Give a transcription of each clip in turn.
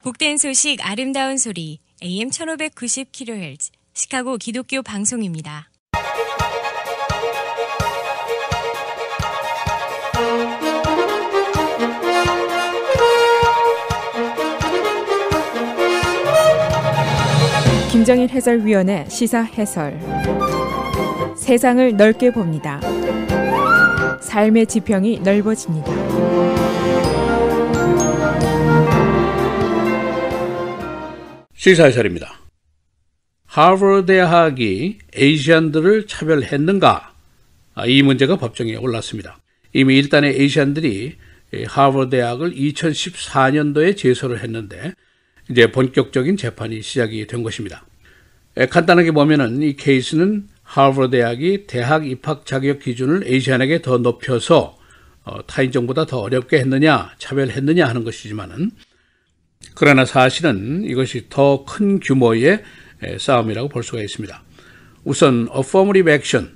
복된 소식 아름다운 소리 AM 1590kHz 시카고 기독교 방송입니다. 김정일 해설위원의 시사 해설. 세상을 넓게 봅니다. 삶의 지평이 넓어집니다. 시사 해설입니다. 하버드 대학이 에이시안들을 차별했는가? 이 문제가 법정에 올랐습니다. 이미 일단의 에이시안들이 하버드 대학을 2014년도에 제소를 했는데 이제 본격적인 재판이 시작이 된 것입니다. 간단하게 보면은 이 케이스는 하버드 대학이 대학 입학 자격 기준을 에이시안에게 더 높여서 타인종보다 더 어렵게 했느냐, 차별했느냐 하는 것이지만은 그러나 사실은 이것이 더 큰 규모의 싸움이라고 볼 수가 있습니다. 우선 Affirmative Action,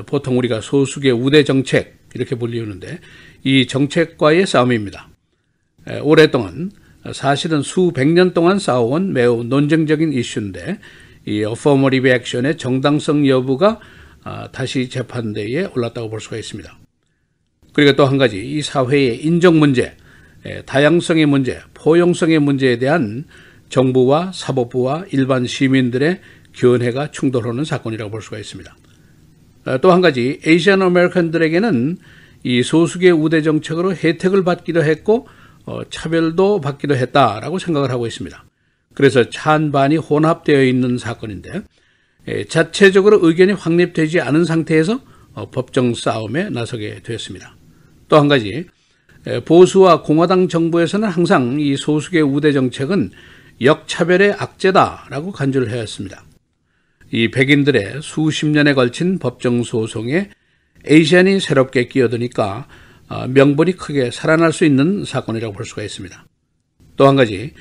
보통 우리가 소수계 우대 정책 이렇게 불리우는데 이 정책과의 싸움입니다. 오랫동안 사실은 수백 년 동안 싸워온 매우 논쟁적인 이슈인데 이 Affirmative Action의 정당성 여부가 다시 재판대에 올랐다고 볼 수가 있습니다. 그리고 또 한 가지 이 사회의 인정 문제, 다양성의 문제, 포용성의 문제에 대한 정부와 사법부와 일반 시민들의 견해가 충돌하는 사건이라고 볼 수가 있습니다. 또 한 가지 에이시안 아메리칸들에게는 이 소수계 우대 정책으로 혜택을 받기도 했고 차별도 받기도 했다라고 생각을 하고 있습니다. 그래서 찬반이 혼합되어 있는 사건인데 자체적으로 의견이 확립되지 않은 상태에서 법정 싸움에 나서게 되었습니다. 또 한 가지 보수와 공화당 정부에서는 항상 이 소수계 우대 정책은 역차별의 악재다라고 간주를 해왔습니다. 이 백인들의 수십 년에 걸친 법정 소송에 에이시안이 새롭게 끼어드니까 명분이 크게 살아날 수 있는 사건이라고 볼 수가 있습니다. 또 한 가지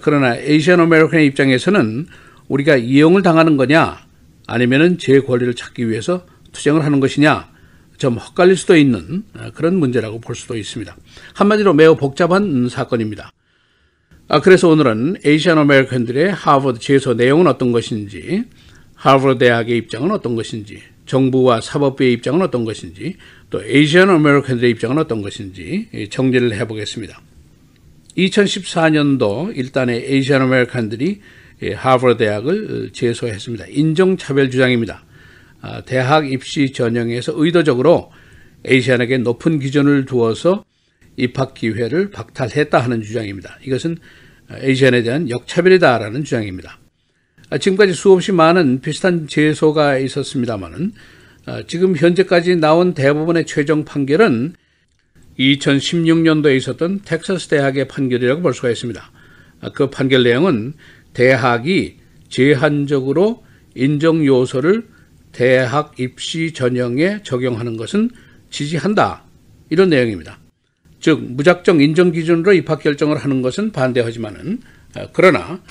그러나 에이시안 아메리칸의 입장에서는 우리가 이용을 당하는 거냐 아니면은 제 권리를 찾기 위해서 투쟁을 하는 것이냐 좀 헛갈릴 수도 있는 그런 문제라고 볼 수도 있습니다. 한마디로 매우 복잡한 사건입니다. 그래서 오늘은 에이시안 아메리칸들의 하버드 제소 내용은 어떤 것인지, 하버드 대학의 입장은 어떤 것인지, 정부와 사법부의 입장은 어떤 것인지, 또 에이시안 아메리칸들의 입장은 어떤 것인지 정리를 해보겠습니다. 2014년도 일단의 에이시안 아메리칸들이 하버드 대학을 제소했습니다. 인종차별 주장입니다. 대학 입시 전형에서 의도적으로 에이시안에게 높은 기준을 두어서 입학 기회를 박탈했다 하는 주장입니다. 이것은 에이시안에 대한 역차별이다라는 주장입니다. 지금까지 수없이 많은 비슷한 제소가 있었습니다만은 지금 현재까지 나온 대부분의 최종 판결은 2016년도에 있었던 텍사스 대학의 판결이라고 볼 수가 있습니다. 그 판결 내용은 대학이 제한적으로 인종 요소를 대학 입시 전형에 적용하는 것은 지지한다. 이런 내용입니다. 즉 무작정 인종 기준으로 입학 결정을 하는 것은 반대하지만은 그러나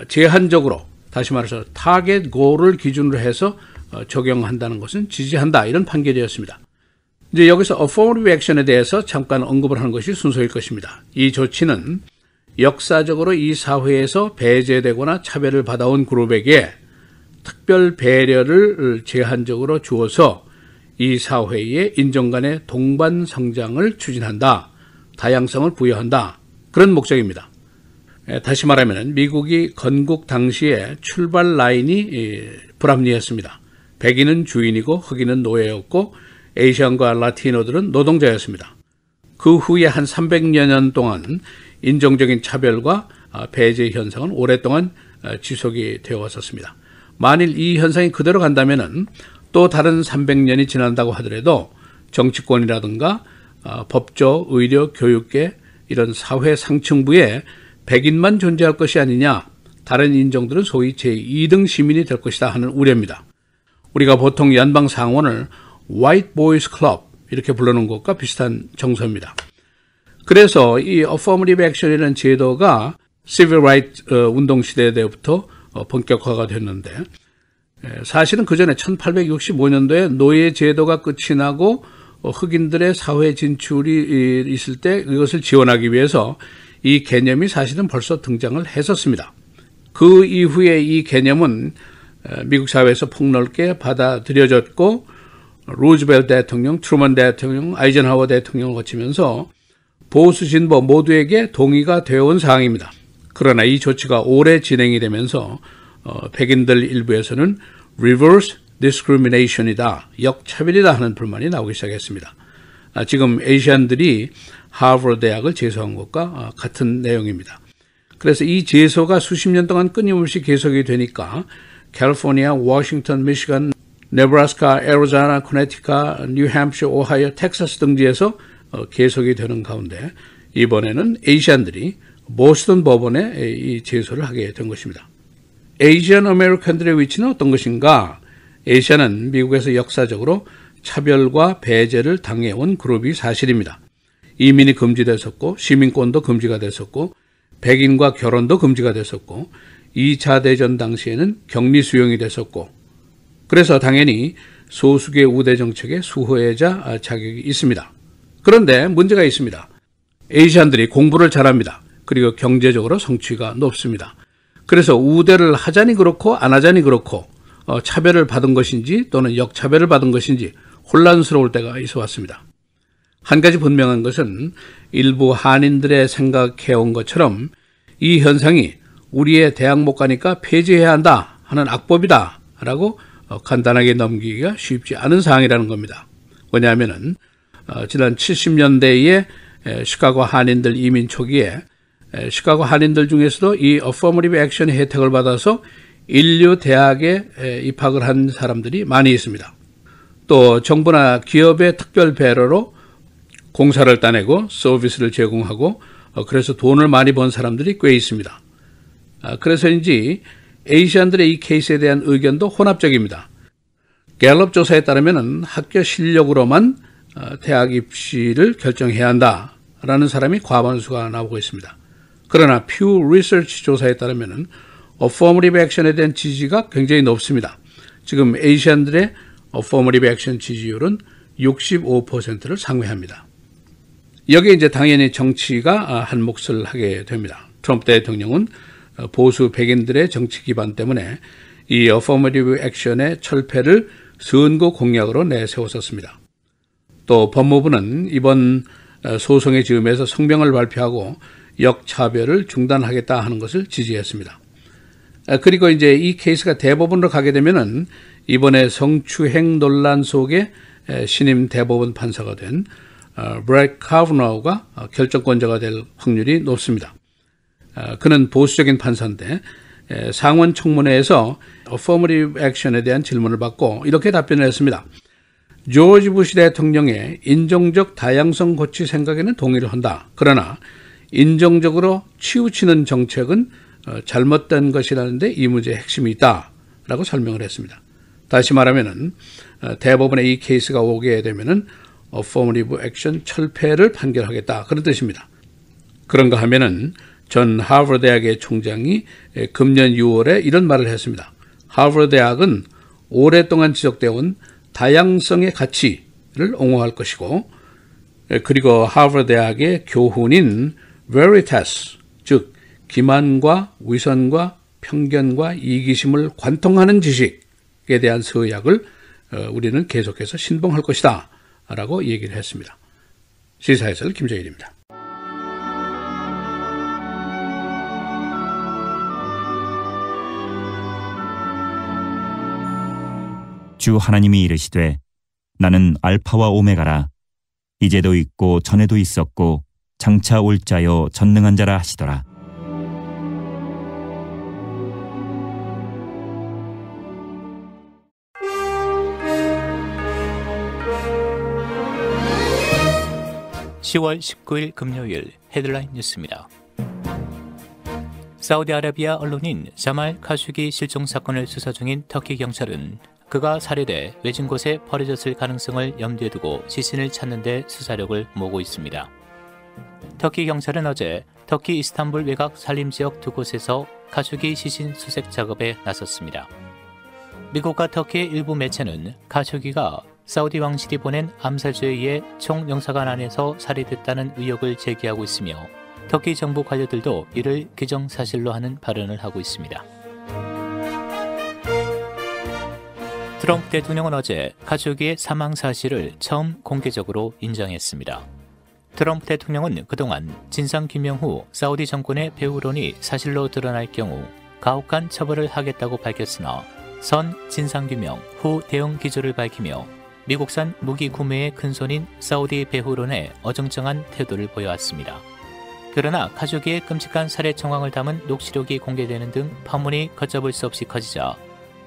제한적으로 다시 말해서 타겟 고를 기준으로 해서 적용한다는 것은 지지한다. 이런 판결이었습니다. 이제 여기서 Affirmative Action에 대해서 잠깐 언급을 하는 것이 순서일 것입니다. 이 조치는 역사적으로 이 사회에서 배제되거나 차별을 받아온 그룹에게 특별 배려를 제한적으로 주어서 이 사회의 인종 간의 동반 성장을 추진한다. 다양성을 부여한다. 그런 목적입니다. 다시 말하면 미국이 건국 당시에 출발 라인이 불합리했습니다. 백인은 주인이고 흑인은 노예였고 에이시안과 라티노들은 노동자였습니다. 그 후에 한 300여 년 동안 인종적인 차별과 배제 현상은 오랫동안 지속이 되어 왔었습니다. 만일 이 현상이 그대로 간다면은 또 다른 300년이 지난다고 하더라도 정치권이라든가 법조, 의료, 교육계 이런 사회 상층부에 백인만 존재할 것이 아니냐, 다른 인종들은 소위 제2등 시민이 될 것이다 하는 우려입니다. 우리가 보통 연방 상원을 White Boys Club 이렇게 부르는 것과 비슷한 정서입니다. 그래서 이 Affirmative Action이라는 제도가 Civil Rights 운동 시대 때부터 본격화가 됐는데 사실은 그 전에 1865년도에 노예 제도가 끝이 나고 흑인들의 사회 진출이 있을 때 이것을 지원하기 위해서 이 개념이 사실은 벌써 등장을 했었습니다. 그 이후에 이 개념은 미국 사회에서 폭넓게 받아들여졌고 루즈벨트 대통령, 트루먼 대통령, 아이젠하워 대통령을 거치면서 보수 진보 모두에게 동의가 되어온 사항입니다. 그러나 이 조치가 오래 진행이 되면서 백인들 일부에서는 reverse discrimination이다, 역차별이다 하는 불만이 나오기 시작했습니다. 지금 아시안들이 하버드 대학을 재소한 것과 같은 내용입니다. 그래서 이 재소가 수십 년 동안 끊임없이 계속이 되니까 캘리포니아, 워싱턴, 미시간, 네브라스카, 애리조나, 코네티카, 뉴햄프셔, 오하이오, 텍사스 등지에서 계속이 되는 가운데 이번에는 아시안들이 보스턴 법원에 이 제소를 하게 된 것입니다. 아시안 아메리칸들의 위치는 어떤 것인가? 아시안은 미국에서 역사적으로 차별과 배제를 당해온 그룹이 사실입니다. 이민이 금지됐었고 시민권도 금지가 됐었고 백인과 결혼도 금지가 됐었고 2차 대전 당시에는 격리 수용이 됐었고 그래서 당연히 소수계 우대 정책의 수호자 자격이 있습니다. 그런데 문제가 있습니다. 아시안들이 공부를 잘합니다. 그리고 경제적으로 성취가 높습니다. 그래서 우대를 하자니 그렇고 안 하자니 그렇고 차별을 받은 것인지 또는 역차별을 받은 것인지 혼란스러울 때가 있어 왔습니다. 한 가지 분명한 것은 일부 한인들의 생각해온 것처럼 이 현상이 우리의 대학 못 가니까 폐지해야 한다 하는 악법이다 라고 간단하게 넘기기가 쉽지 않은 사항이라는 겁니다. 왜냐하면 지난 70년대에 시카고 한인들 이민 초기에 시카고 한인들 중에서도 이 Affirmative Action의 혜택을 받아서 인류 대학에 입학을 한 사람들이 많이 있습니다. 또 정부나 기업의 특별 배려로 공사를 따내고 서비스를 제공하고 그래서 돈을 많이 번 사람들이 꽤 있습니다. 그래서인지 아시안들의 이 케이스에 대한 의견도 혼합적입니다. 갤럽 조사에 따르면 학교 실력으로만 대학 입시를 결정해야 한다라는 사람이 과반수가 나오고 있습니다. 그러나 퓨 리서치 조사에 따르면 Affirmative Action에 대한 지지가 굉장히 높습니다. 지금 아시안들의 Affirmative Action 지지율은 65%를 상회합니다. 여기에 이제 당연히 정치가 한 몫을 하게 됩니다. 트럼프 대통령은 보수 백인들의 정치 기반 때문에 이 Affirmative Action의 철폐를 선거 공약으로 내세웠었습니다. 또 법무부는 이번 소송의 즈음에서 성명을 발표하고 역차별을 중단하겠다 하는 것을 지지했습니다. 그리고 이제 이 케이스가 대법원으로 가게 되면은 이번에 성추행 논란 속에 신임 대법원 판사가 된 브렛 카브나우가 결정권자가 될 확률이 높습니다. 그는 보수적인 판사인데 상원 청문회에서 Affirmative Action에 대한 질문을 받고 이렇게 답변을 했습니다. 조지 부시 대통령의 인종적 다양성 고취 생각에는 동의를 한다. 그러나 인종적으로 치우치는 정책은 잘못된 것이라는데 이 문제의 핵심이 있다라고 설명을 했습니다. 다시 말하면은 대법원에 이 케이스가 오게 되면은 Affirmative Action 철폐를 판결하겠다 그런 뜻입니다. 그런가 하면은 전 하버드 대학의 총장이 금년 6월에 이런 말을 했습니다. 하버드 대학은 오랫동안 지속되어 온 다양성의 가치를 옹호할 것이고 그리고 하버드 대학의 교훈인 Veritas, 즉 기만과 위선과 편견과 이기심을 관통하는 지식에 대한 서약을 우리는 계속해서 신봉할 것이다 라고 얘기를 했습니다. 시사해설 김정일입니다. 주 하나님이 이르시되 나는 알파와 오메가라 이제도 있고 전에도 있었고 장차 올 자요 전능한 자라 하시더라. (10월 19일) 금요일 헤드라인 뉴스입니다. 사우디아라비아 언론인 자말 카슈기 실종 사건을 수사 중인 터키 경찰은 그가 살해돼 외진 곳에 버려졌을 가능성을 염두에 두고 시신을 찾는 데 수사력을 모으고 있습니다. 터키 경찰은 어제 터키 이스탄불 외곽 산림 지역 두 곳에서 카슈기 시신 수색 작업에 나섰습니다. 미국과 터키의 일부 매체는 카슈기가 사우디 왕실이 보낸 암살조에 의해 총영사관 안에서 살해됐다는 의혹을 제기하고 있으며 터키 정부 관료들도 이를 기정사실로 하는 발언을 하고 있습니다. 트럼프 대통령은 어제 카쇼기의 사망 사실을 처음 공개적으로 인정했습니다. 트럼프 대통령은 그동안 진상규명 후 사우디 정권의 배후론이 사실로 드러날 경우 가혹한 처벌을 하겠다고 밝혔으나 선 진상규명 후 대응 기조를 밝히며 미국산 무기 구매의 큰손인 사우디 배후론에 어정쩡한 태도를 보여왔습니다. 그러나 카쇼기의 끔찍한 살해 정황을 담은 녹취록이 공개되는 등 파문이 걷잡을 수 없이 커지자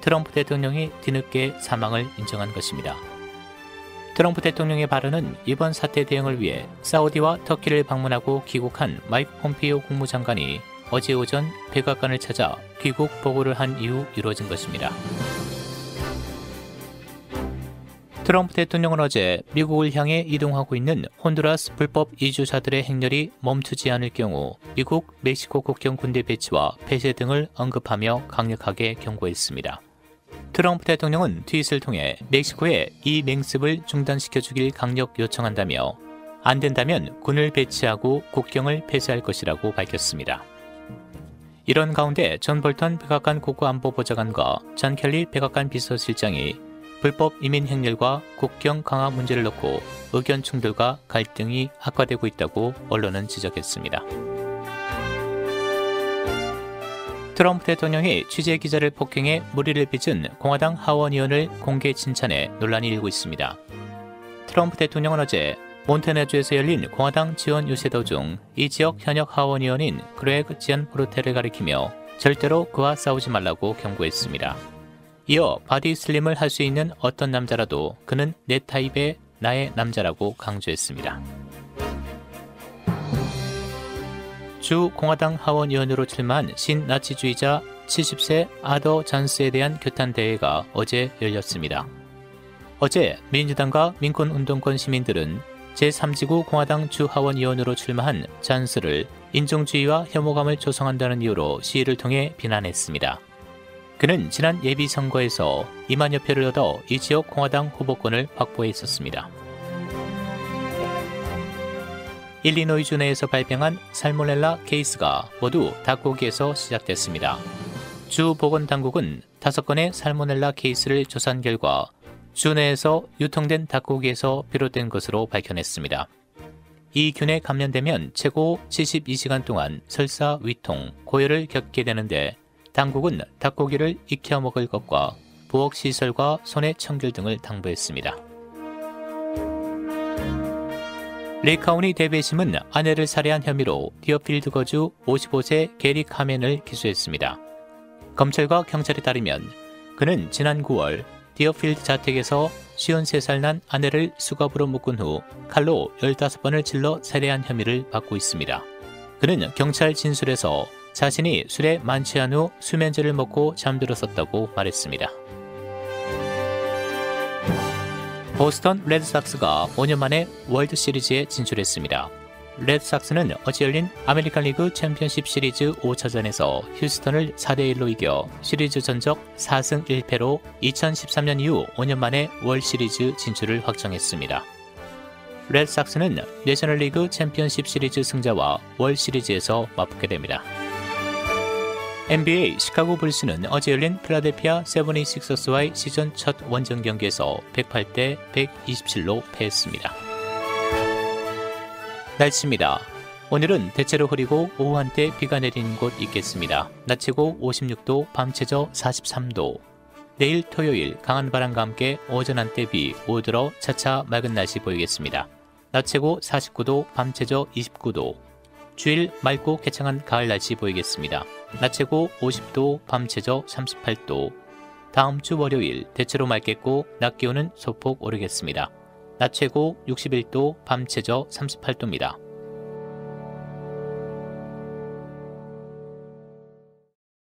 트럼프 대통령이 뒤늦게 사망을 인정한 것입니다. 트럼프 대통령의 발언은 이번 사태 대응을 위해 사우디와 터키를 방문하고 귀국한 마이크 폼피오 국무장관이 어제 오전 백악관을 찾아 귀국 보고를 한 이후 이루어진 것입니다. 트럼프 대통령은 어제 미국을 향해 이동하고 있는 혼두라스 불법 이주자들의 행렬이 멈추지 않을 경우 미국, 멕시코 국경 군대 배치와 폐쇄 등을 언급하며 강력하게 경고했습니다. 트럼프 대통령은 트윗을 통해 멕시코에 이 맹습을 중단시켜주길 강력 요청한다며 안 된다면 군을 배치하고 국경을 폐쇄할 것이라고 밝혔습니다. 이런 가운데 존 볼턴 백악관 국가안보보좌관과 존 켈리 백악관 비서실장이 불법 이민 행렬과 국경 강화 문제를 놓고 의견 충돌과 갈등이 악화되고 있다고 언론은 지적했습니다. 트럼프 대통령이 취재 기자를 폭행해 무리를 빚은 공화당 하원 의원을 공개 칭찬해 논란이 일고 있습니다. 트럼프 대통령은 어제 몬타나주에서 열린 공화당 지원 유세도 중 이 지역 현역 하원 의원인 그레그 지안 포르테를 가리키며 절대로 그와 싸우지 말라고 경고했습니다. 이어 바디 슬림을 할 수 있는 어떤 남자라도 그는 내 타입의 나의 남자라고 강조했습니다. 주 공화당 하원 의원으로 출마한 신나치주의자 70세 아더 잔스에 대한 규탄 대회가 어제 열렸습니다. 어제 민주당과 민권운동권 시민들은 제3지구 공화당 주 하원 의원으로 출마한 잔스를 인종주의와 혐오감을 조성한다는 이유로 시위를 통해 비난했습니다. 그는 지난 예비선거에서 2만여 표를 얻어 이 지역 공화당 후보권을 확보해 있었습니다. 일리노이주 내에서 발병한 살모넬라 케이스가 모두 닭고기에서 시작됐습니다. 주 보건당국은 5건의 살모넬라 케이스를 조사한 결과 주 내에서 유통된 닭고기에서 비롯된 것으로 밝혀냈습니다. 이 균에 감염되면 최고 72시간 동안 설사, 위통, 고열을 겪게 되는데 당국은 닭고기를 익혀 먹을 것과 부엌시설과 손의 청결 등을 당부했습니다. 레이카운티 대배심은 아내를 살해한 혐의로 디어필드 거주 55세 게리 카멘을 기소했습니다. 검찰과 경찰에 따르면 그는 지난 9월 디어필드 자택에서 53살 난 아내를 수갑으로 묶은 후 칼로 15번을 찔러 살해한 혐의를 받고 있습니다. 그는 경찰 진술에서 자신이 술에 만취한 후 수면제를 먹고 잠들었었다고 말했습니다. 보스턴 레드삭스가 5년 만에 월드시리즈에 진출했습니다. 레드삭스는 어제 열린 아메리칸 리그 챔피언십 시리즈 5차전에서 휴스턴을 4대1로 이겨 시리즈 전적 4승 1패로 2013년 이후 5년 만에 월시리즈 진출을 확정했습니다. 레드삭스는 내셔널리그 챔피언십 시리즈 승자와 월시리즈에서 맞붙게 됩니다. NBA 시카고 불스는 어제 열린 필라델피아 76서스와의 시즌 첫 원정 경기에서 108대 127로 패했습니다. 날씨입니다. 오늘은 대체로 흐리고 오후 한때 비가 내리는 곳 있겠습니다. 낮 최고 56도, 밤 최저 43도. 내일 토요일 강한 바람과 함께 오전 한때 비, 오후 들어 차차 맑은 날씨 보이겠습니다. 낮 최고 49도, 밤 최저 29도. 주일 맑고 개창한 가을 날씨 보이겠습니다. 낮 최고 50도, 밤 최저 38도. 다음 주 월요일 대체로 맑겠고 낮 기온은 소폭 오르겠습니다. 낮 최고 61도, 밤 최저 38도입니다.